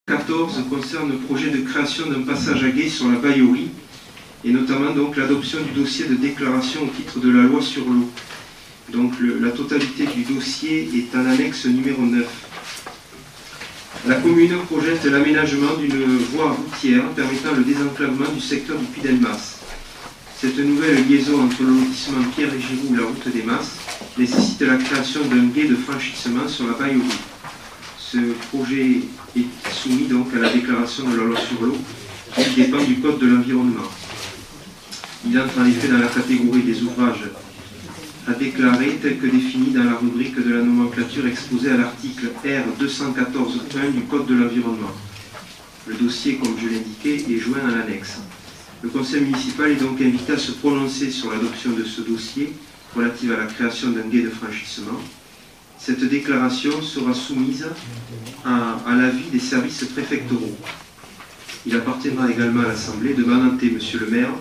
14 concerne le projet de création d'un passage à gué sur la Baïorie, et notamment donc l'adoption du dossier de déclaration au titre de la loi sur l'eau. Donc la totalité du dossier est en annexe numéro 9. La commune projette l'aménagement d'une voie routière permettant le désenclavement du secteur du Puy d'Elmas. Cette nouvelle liaison entre le lotissement Pierre et Giroux et la route des Masses nécessite la création d'un gué de franchissement sur la Baïorie. Ce projet est soumis donc à la déclaration de la loi sur l'eau qui dépend du Code de l'environnement. Il entre en effet dans la catégorie des ouvrages à déclarer tels que définis dans la rubrique de la nomenclature exposée à l'article R 214.1 du Code de l'environnement. Le dossier, comme je l'indiquais, est joint à l'annexe. Le conseil municipal est donc invité à se prononcer sur l'adoption de ce dossier relatif à la création d'un gué de franchissement. Cette déclaration sera soumise à l'avis des services préfectoraux. Il appartiendra également à l'Assemblée de mandater Monsieur le maire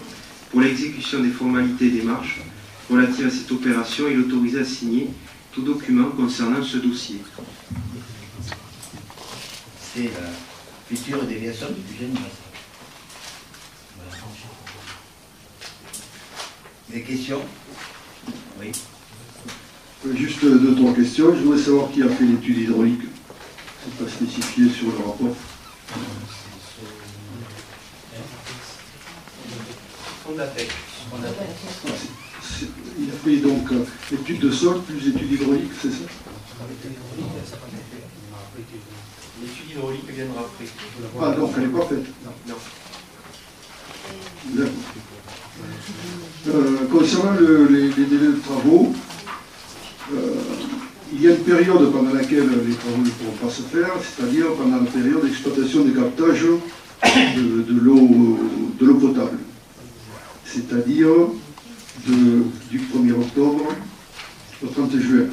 pour l'exécution des formalités et démarches relatives à cette opération et l'autoriser à signer tout document concernant ce dossier. C'est la future déviation du Puy d'Elmas. Des questions? Oui. Juste 2-3 questions. Je voudrais savoir qui a fait l'étude hydraulique. C'est pas spécifié sur le rapport. Fondatec. Il a fait donc étude de sol plus étude hydraulique, c'est ça? L'étude hydraulique viendra après. Ah, donc elle n'est pas faite. Non. D'accord. Concernant les délais de travaux, il y a une période pendant laquelle les travaux ne pourront pas se faire, c'est-à-dire pendant la période d'exploitation des captages de l'eau potable. C'est-à-dire du 1er octobre au 30 juin.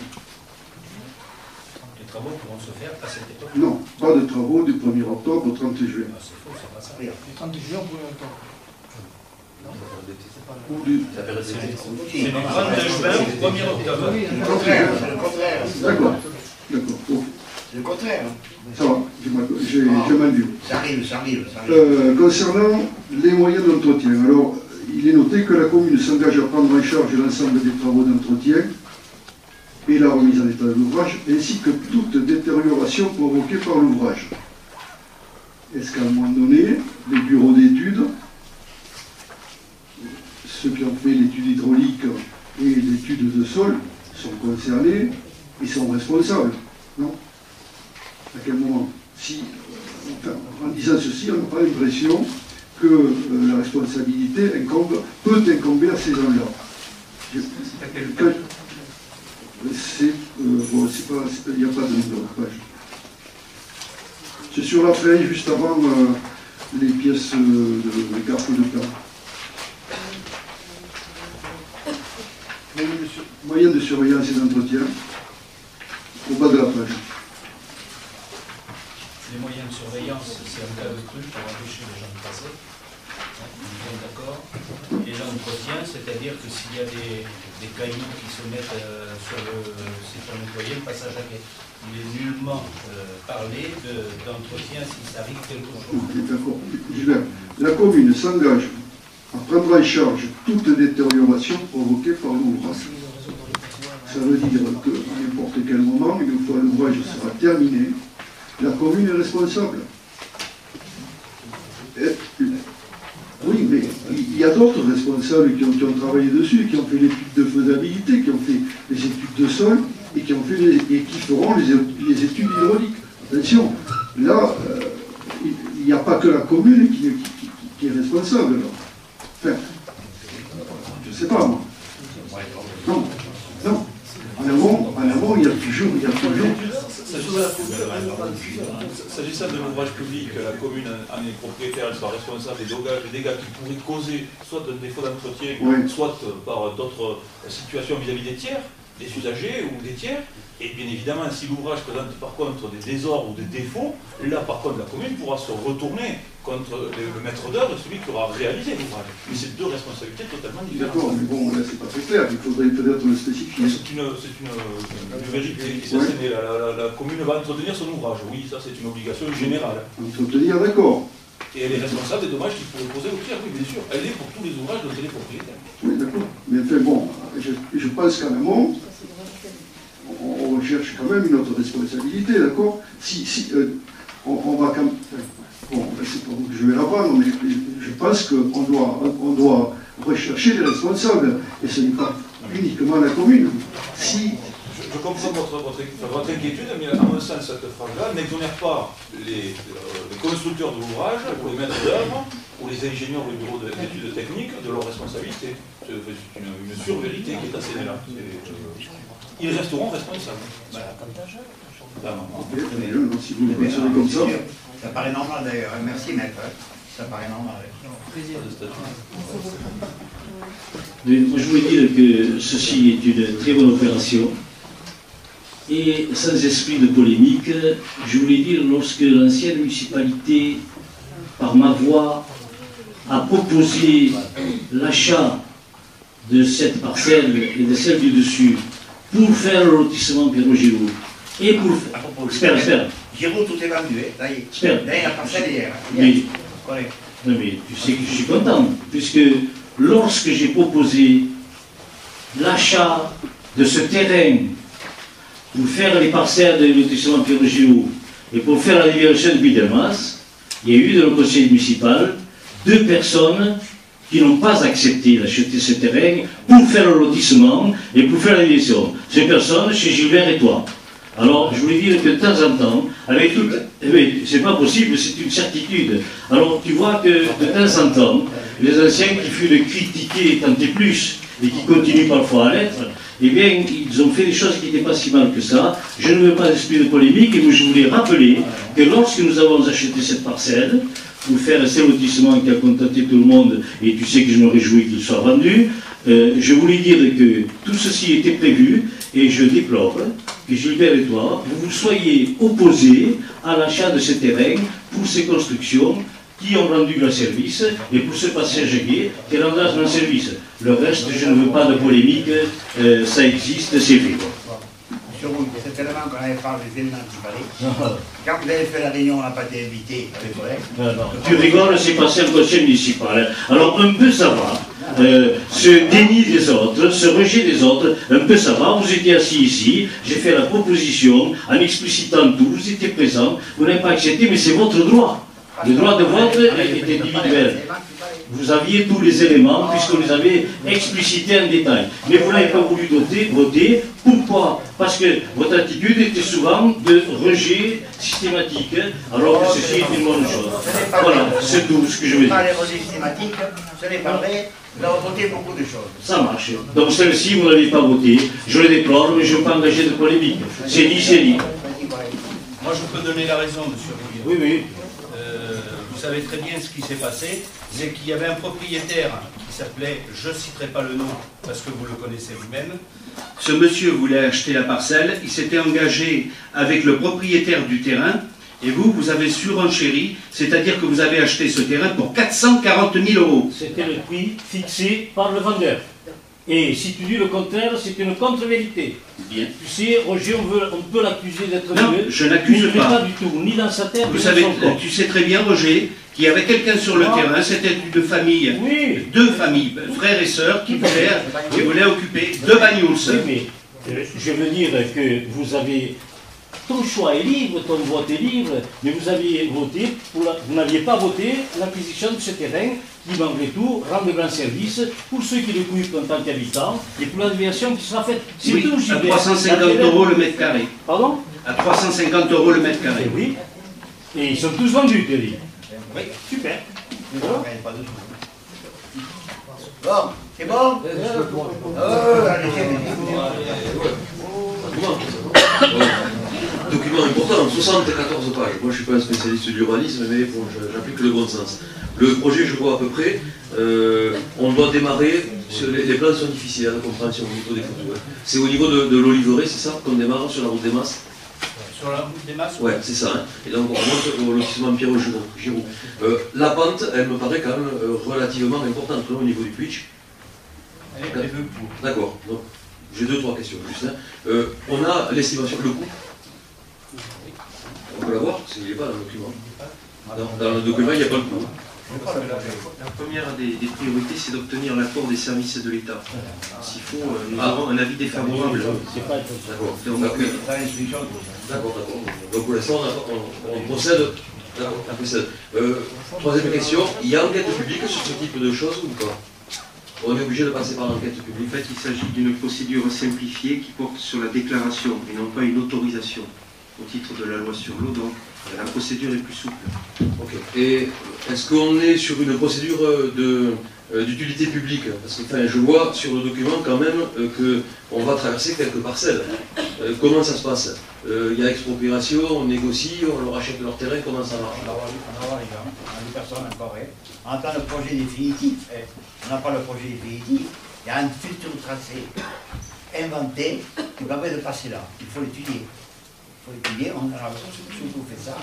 Les travaux pourront se faire à cette époque? Non, pas de travaux du 1er octobre au 30 juin. Ah, c'est faux, ça passe Rien. Du 30 juin au 1er octobre. Ou du... C'est du 32 juin au 1er octobre. C'est le contraire, c'est le contraire. D'accord, d'accord. Ok. C'est le contraire. Ça va, j'ai mal vu. Ça arrive. Concernant les moyens d'entretien, alors il est noté que la commune s'engage à prendre en charge l'ensemble des travaux d'entretien et la remise en état de l'ouvrage, ainsi que toute détérioration provoquée par l'ouvrage. Est-ce qu'à un moment donné, les bureaux d'études, ceux qui ont fait l'étude hydraulique et l'étude de sol, sont concernés et sont responsables? Non? À quel moment? Si, enfin, en disant ceci, on n'a pas l'impression que la responsabilité peut incomber à ces gens-là. Il n'y a pas de page. C'est sur la feuille, juste avant les pièces, les cartes de plan. Moyens de surveillance et d'entretien, au bas de la page. Les moyens de surveillance, c'est un cas de crue pour empêcher les gens de passer. On est bien d'accord. Et l'entretien, c'est-à-dire que s'il y a des cailloux qui se mettent sur c'est pour nettoyer le passage à gué. Il est nullement parlé d'entretien s'il s'arrive quelque chose. D'accord. La commune s'engage à prendre en charge toute détérioration provoquée par l'ouvrage. Ça veut dire qu'à n'importe quel moment, une fois l'ouvrage sera terminé, la commune est responsable. Oui, mais il y a d'autres responsables qui ont travaillé dessus, qui ont fait l'étude de faisabilité, qui ont fait les études de sol et qui feront les études hydrauliques. Attention, là, il n'y a pas que la commune qui est responsable. Là. Enfin, je ne sais pas moi. Non. En amont, il y a toujours. S'agissant de l'ouvrage public, la commune en est propriétaire, elle sera responsable des dégâts qui pourraient causer soit d'un défaut d'entretien, soit par d'autres situations vis-à-vis des tiers. des usagers ou des tiers. Et bien évidemment, si l'ouvrage présente par contre des désordres ou des défauts, là par contre la commune pourra se retourner contre le maître d'œuvre, celui qui aura réalisé l'ouvrage. Mais c'est deux responsabilités totalement différentes. D'accord, mais bon, là c'est pas très clair, il faudrait peut-être le spécifier. C'est une vérité. La commune va entretenir son ouvrage, oui, ça c'est une obligation générale. Entretenir, d'accord. Et elle est responsable des dommages qu'il pourrait causer au tiers, oui bien sûr. Elle est pour tous les ouvrages dont elle est propriétaire. Oui, d'accord. Mais enfin bon, je pense qu'en amont, on recherche quand même une autre responsabilité, d'accord? On va quand même... Bon, c'est pas vous que je vais la prendre, mais je pense qu'on doit rechercher les responsables, et ce n'est pas uniquement la commune. Je comprends votre inquiétude, mais à mon sens, cette phrase-là n'exonère pas les constructeurs de l'ouvrage, ou les maîtres d'œuvre, ou les ingénieurs du bureau d'études techniques de leur responsabilité. C'est une survérité qui est assénée là. Ils resteront responsables. Si vous le pensez comme ça. Ça paraît normal d'ailleurs. Merci maître. Ça paraît normal. Plaisir de statuer. Moi, je voulais dire que ceci est une très bonne opération. Et sans esprit de polémique, je voulais dire, lorsque l'ancienne municipalité, par ma voix, a proposé l'achat de cette parcelle et de celle du dessus pour faire le lotissement Pierre-Giraud et pour faire... Espère. Giraud, tout est vendu, hein. Ça y est. Espère. Là, la parcelle hier. Non mais tu sais que je suis content, puisque lorsque j'ai proposé l'achat de ce terrain pour faire les parcelles de lotissement Pierre-Giraud et pour faire la libération de Bidelmas, il y a eu dans le conseil municipal 2 personnes qui n'ont pas accepté d'acheter ce terrain pour faire le lotissement et pour faire la libération. Ces personnes, chez Gilbert et toi. Alors, je voulais dire que de temps en temps, avec tout... Oui, c'est pas possible, c'est une certitude. Alors, tu vois que de temps en temps, les anciens qui furent critiqués tant et plus, et qui continuent parfois à l'être, eh bien, ils ont fait des choses qui n'étaient pas si mal que ça. Je ne veux pas d'esprit de polémique, mais je voulais rappeler que lorsque nous avons acheté cette parcelle, pour faire ce lotissement qui a contenté tout le monde, et tu sais que je me réjouis qu'il soit vendu, je voulais dire que tout ceci était prévu, et je déplore que Gilbert et toi, vous soyez opposés à l'achat de ce terrain pour ces constructions qui ont rendu le service, et pour ce passage gay qui rendra un service. Le reste, je ne veux pas de polémique, ça existe, c'est fait. Monsieur Rouille, cet élément qu'on avait parlé des éléments du palais, quand vous avez fait la réunion, on n'a pas été invité, c'est vrai. Non, tu rigoles, c'est passé un conseil municipal. Alors un peu ça va. Ce déni des autres, ce rejet des autres, un peu ça va. Vous étiez assis ici, j'ai fait la proposition en explicitant tout, vous étiez présents, vous n'avez pas accepté, mais c'est votre droit. Le droit de vote est individuel. Vous aviez tous les éléments, puisque vous avez explicité en détail. Mais vous n'avez pas voulu voter. Pourquoi? Parce que votre attitude était souvent de rejet systématique, alors que ceci est une bonne chose. Voilà, c'est tout ce que je veux dire. Pas les rejets systématiques, ce n'est pas vrai. Nous avons voté beaucoup de choses. Ça marche. Donc celle-ci, vous n'avez pas voté. Je le déplore, mais je ne veux pas engager de polémique. C'est dit, c'est dit. Moi, je peux donner la raison, monsieur Rouillet. Oui, oui. Vous savez très bien ce qui s'est passé, c'est qu'il y avait un propriétaire qui s'appelait, je ne citerai pas le nom parce que vous le connaissez vous-même. Ce monsieur voulait acheter la parcelle, il s'était engagé avec le propriétaire du terrain, et vous avez surenchéri, c'est-à-dire que vous avez acheté ce terrain pour 440 000 €. C'était le prix fixé par le vendeur. Et si tu dis le contraire, c'est une contre-vérité. Bien. Tu sais, Roger, on peut l'accuser d'être Non, vieux. je n'accuse pas. pas. Du tout, ni dans sa tête, Vous ni savez, dans son corps. tu sais très bien, Roger, qu'il y avait quelqu'un sur le terrain, c'était une famille, Oui. 2 familles, frères et sœurs, qui voulaient occuper 2 bagnoles. Oui, mais je veux dire que vous avez... Ton choix est libre, ton vote est libre, mais vous aviez voté, vous n'aviez pas voté l'acquisition de ce terrain qui, malgré tout, rend de grands services pour ceux qui l'occupent en tant qu'habitants et pour l'aviation qui sera faite. C'est Oui, tout, à Gilbert. 350 € le mètre carré. Pardon? À 350 € le mètre carré. Oui. Et ils sont tous vendus, tu dis. Oui. Super. Bon, c'est bon? Allez, document important, 74 pages. Moi, je ne suis pas un spécialiste du urbanisme, mais bon, j'applique le bon sens. Le projet, je vois à peu près, on doit démarrer, les plans sont difficiles à la compréhension au niveau des photos. C'est au niveau de l'Oliveraie, c'est ça, qu'on démarre sur la route des Masses? Sur la route des Masses? Ouais, c'est ça. Hein. Et donc, on monte au lotissement Pierre-Giroux. La pente, elle me paraît quand même relativement importante au niveau du pitch. Elle est peu pour. D'accord. Donc, j'ai 2-3 questions juste. Hein. On a l'estimation, le coût. On peut l'avoir, parce qu'il n'y est pas dans le document. Dans le document, il n'y a pas le coût. La première des priorités, c'est d'obtenir l'accord des services de l'État. S'il faut, nous avons un avis défavorable. D'accord. D'accord. Donc pour l'instant, on procède. D'accord, on procède. Troisième question, il y a enquête publique sur ce type de choses ou pas? On est obligé de passer par l'enquête publique. En fait, il s'agit d'une procédure simplifiée qui porte sur la déclaration et non pas une autorisation au titre de la loi sur l'eau, donc la procédure est plus souple. Ok. Et est-ce qu'on est sur une procédure d'utilité publique? Parce que enfin, je vois sur le document quand même qu'on va traverser quelques parcelles. Comment ça se passe? Il y a expropriation, on négocie, on leur achète leur terrain, comment ça marche? On va voir les gens, on a des personnes encore. On attend le projet définitif. On n'a pas le projet définitif. Il y a un futur tracé inventé qui permet de passer là. Il faut l'étudier. On a surtout fait ça,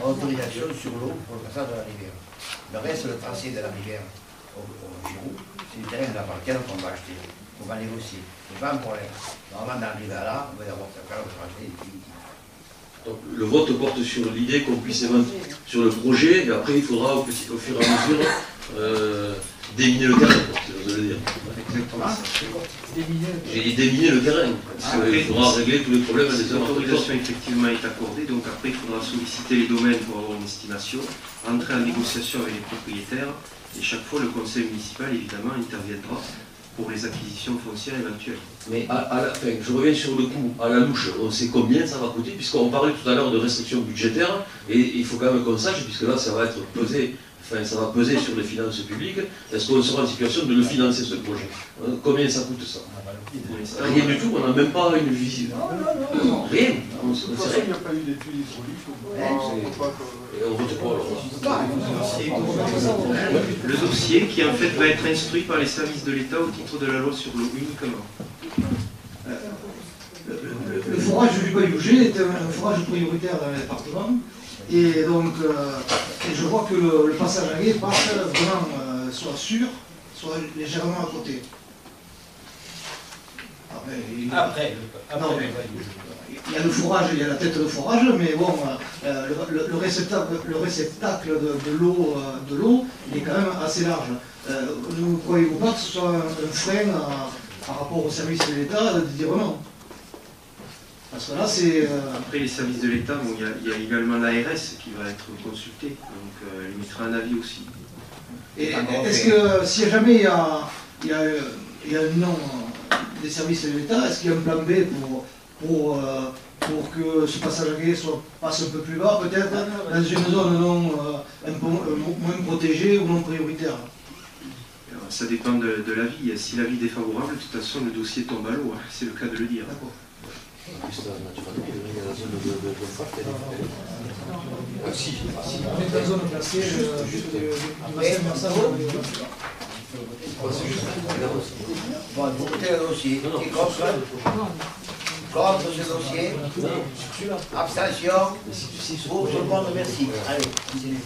autorisation sur l'eau pour le passage de la rivière. Le reste, le tracé de la rivière au Giroux, c'est du terrain par lequel on va acheter, on va négocier. C'est pas un problème. Avant d'arriver là, on va d'abord faire le tracé définitif. Donc le vote porte sur l'idée qu'on puisse éventuer sur le projet, et après il faudra au fur et à mesure déminer le terrain, je veux dire. Exactement. J'ai dit déminer le terrain, parce qu'il faudra régler tous les problèmes des hommes. L'autorisation effectivement est accordée, donc après il faudra solliciter les domaines pour avoir une estimation, entrer en négociation avec les propriétaires, et chaque fois le conseil municipal évidemment interviendra pour les acquisitions foncières éventuelles. Mais je reviens sur le coût, à la louche, on sait combien ça va coûter, puisqu'on parlait tout à l'heure de restrictions budgétaires, et il faut quand même qu'on sache, puisque là ça va être pesé. Enfin, ça va peser sur les finances publiques. Est-ce qu'on sera en situation de le financer, ce projet? Combien ça coûte, ça? Rien du tout, on n'a même pas une vision. Rien. Il n'y a pas eu d'études hydrauliques. On vote pas alors. Le dossier qui en fait va être instruit par les services de l'État au titre de la loi sur l'eau uniquement. Le forage du Bayou-G est un forage prioritaire dans le département. Et donc, je vois que le passage à gué part vraiment soit sûr, soit légèrement à côté. Après, il y a le forage, il y a la tête de forage, mais bon, le réceptacle de l'eau, il est quand même assez large. Ne croyez-vous pas que ce soit un frein par rapport au service de l'État de dire non? Parce que là, c'est... Après les services de l'État, bon, il y a également l'ARS qui va être consultée, donc elle émettra un avis aussi. Et est-ce que si jamais il y a un non des services de l'État, est-ce qu'il y a un plan B pour que ce passage à gué passe un peu plus bas, peut-être, dans une zone moins protégée ou non prioritaire? Alors, ça dépend de l'avis. Si l'avis est défavorable, de toute façon, le dossier tombe à l'eau, hein. C'est le cas de le dire. D'accord. On est dans la zone classée, juste du bassin versant. Bon, vous votez le dossier. Qui est contre? Contre ce dossier? Abstention? Pour tout le monde, merci. Allez, continue.